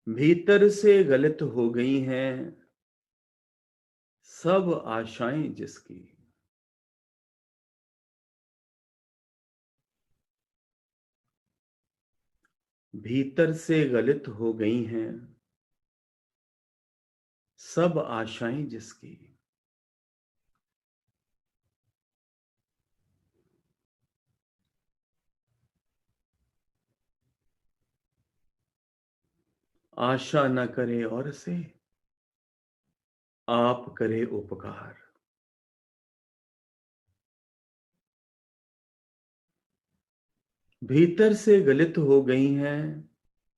भीतर से गलत हो गई हैं सब आशाएं जिसकी। भीतर से गलत हो गई हैं सब आशाएं जिसकी। आशा न करे और से आप करे उपकार। भीतर से गलत हो गई हैं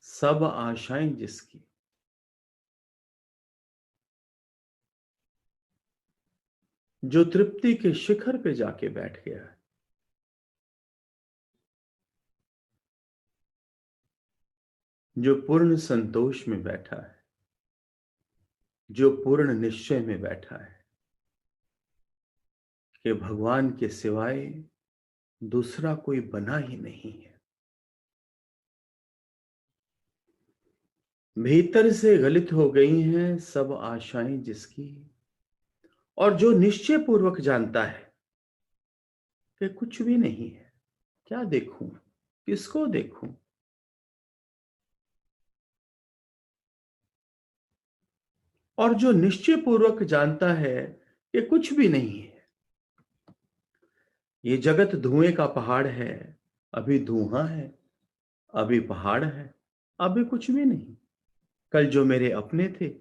सब आशाएं जिसकी। जो तृप्ति के शिखर पे जाके बैठ गया है, जो पूर्ण संतोष में बैठा है, जो पूर्ण निश्चय में बैठा है कि भगवान के सिवाय दूसरा कोई बना ही नहीं है। भीतर से गलित हो गई हैं सब आशाएं जिसकी। और जो निश्चय पूर्वक जानता है कि कुछ भी नहीं है, क्या देखूं, किसको देखूं, और जो निश्चय पूर्वक जानता है कि कुछ भी नहीं है, ये जगत धुएं का पहाड़ है, अभी धुआं है, अभी पहाड़ है, अभी कुछ भी नहीं। कल जो मेरे अपने थे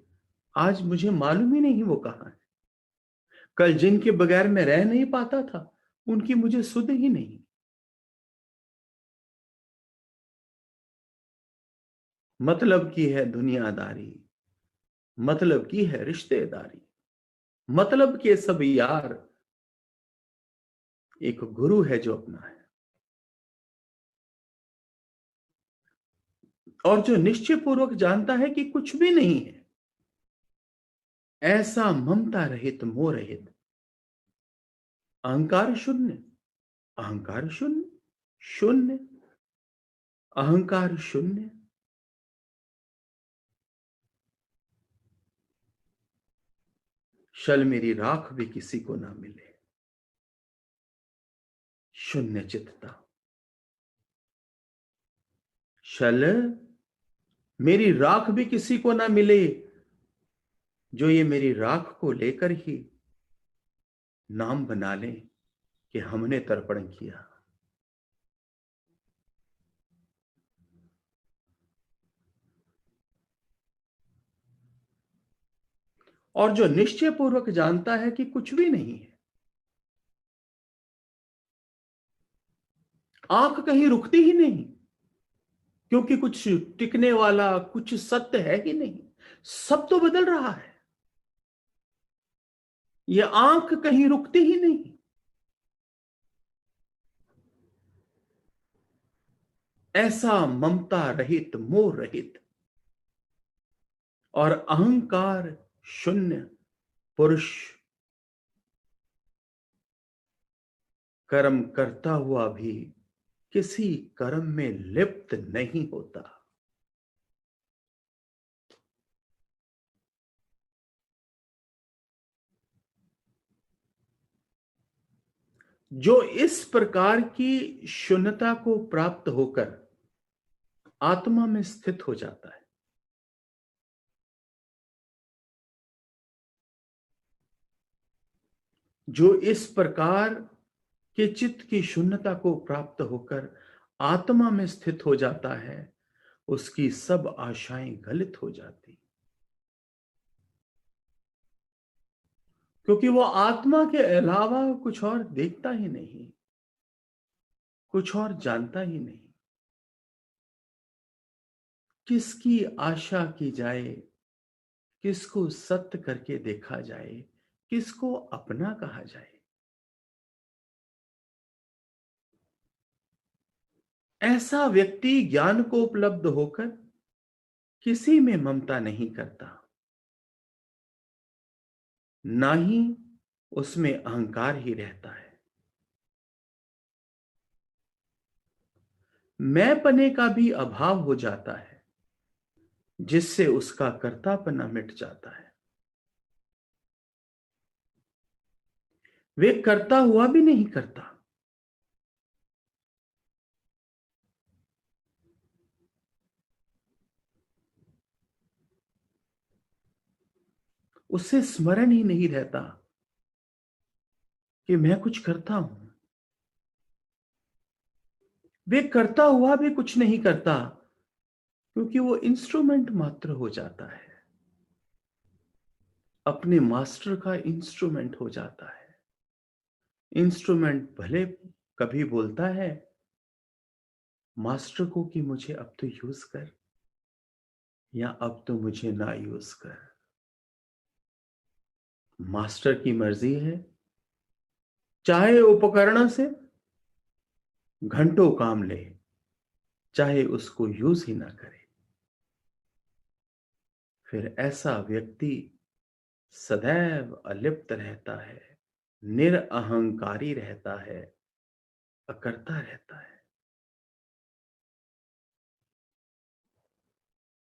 आज मुझे मालूम ही नहीं वो कहां है। कल जिनके बगैर मैं रह नहीं पाता था उनकी मुझे सुध ही नहीं। मतलब की है दुनियादारी, मतलब की है रिश्तेदारी, मतलब के सब यार, एक गुरु है जो अपना है। और जो निश्चय पूर्वक जानता है कि कुछ भी नहीं है, ऐसा ममता रहित मोह रहित, अहंकार शून्य, अहंकार शून्य, शून्य, अहंकार शून्य। शल मेरी राख भी किसी को ना मिले, शून्य चित्ता। शल मेरी राख भी किसी को ना मिले, जो ये मेरी राख को लेकर ही नाम बना लें कि हमने तर्पण किया। और जो निश्चय पूर्वक जानता है कि कुछ भी नहीं है, आंख कहीं रुकती ही नहीं, क्योंकि कुछ टिकने वाला, कुछ सत्य है ही नहीं, सब तो बदल रहा है। यह आंख कहीं रुकती ही नहीं। ऐसा ममता रहित, मोह रहित और अहंकार शून्य पुरुष कर्म करता हुआ भी किसी कर्म में लिप्त नहीं होता। जो इस प्रकार की शून्यता को प्राप्त होकर आत्मा में स्थित हो जाता है, जो इस प्रकार के चित्त की शून्यता को प्राप्त होकर आत्मा में स्थित हो जाता है, उसकी सब आशाएं गलित हो जाती, क्योंकि वो आत्मा के अलावा कुछ और देखता ही नहीं, कुछ और जानता ही नहीं। किसकी आशा की जाए, किसको सत्य करके देखा जाए, किसको अपना कहा जाए। ऐसा व्यक्ति ज्ञान को उपलब्ध होकर किसी में ममता नहीं करता, ना ही उसमें अहंकार ही रहता है। मैं पने का भी अभाव हो जाता है, जिससे उसका कर्तापना मिट जाता है। वे करता हुआ भी नहीं करता। उसे स्मरण ही नहीं रहता कि मैं कुछ करता हूं। वे करता हुआ भी कुछ नहीं करता, क्योंकि वो इंस्ट्रूमेंट मात्र हो जाता है, अपने मास्टर का इंस्ट्रूमेंट हो जाता है। इंस्ट्रूमेंट भले कभी बोलता है मास्टर को कि मुझे अब तो यूज कर, या अब तो मुझे ना यूज कर। मास्टर की मर्जी है, चाहे उपकरण से घंटों काम ले, चाहे उसको यूज ही ना करे। फिर ऐसा व्यक्ति सदैव अलिप्त रहता है, निरअहंकारी रहता है, अकर्ता रहता है।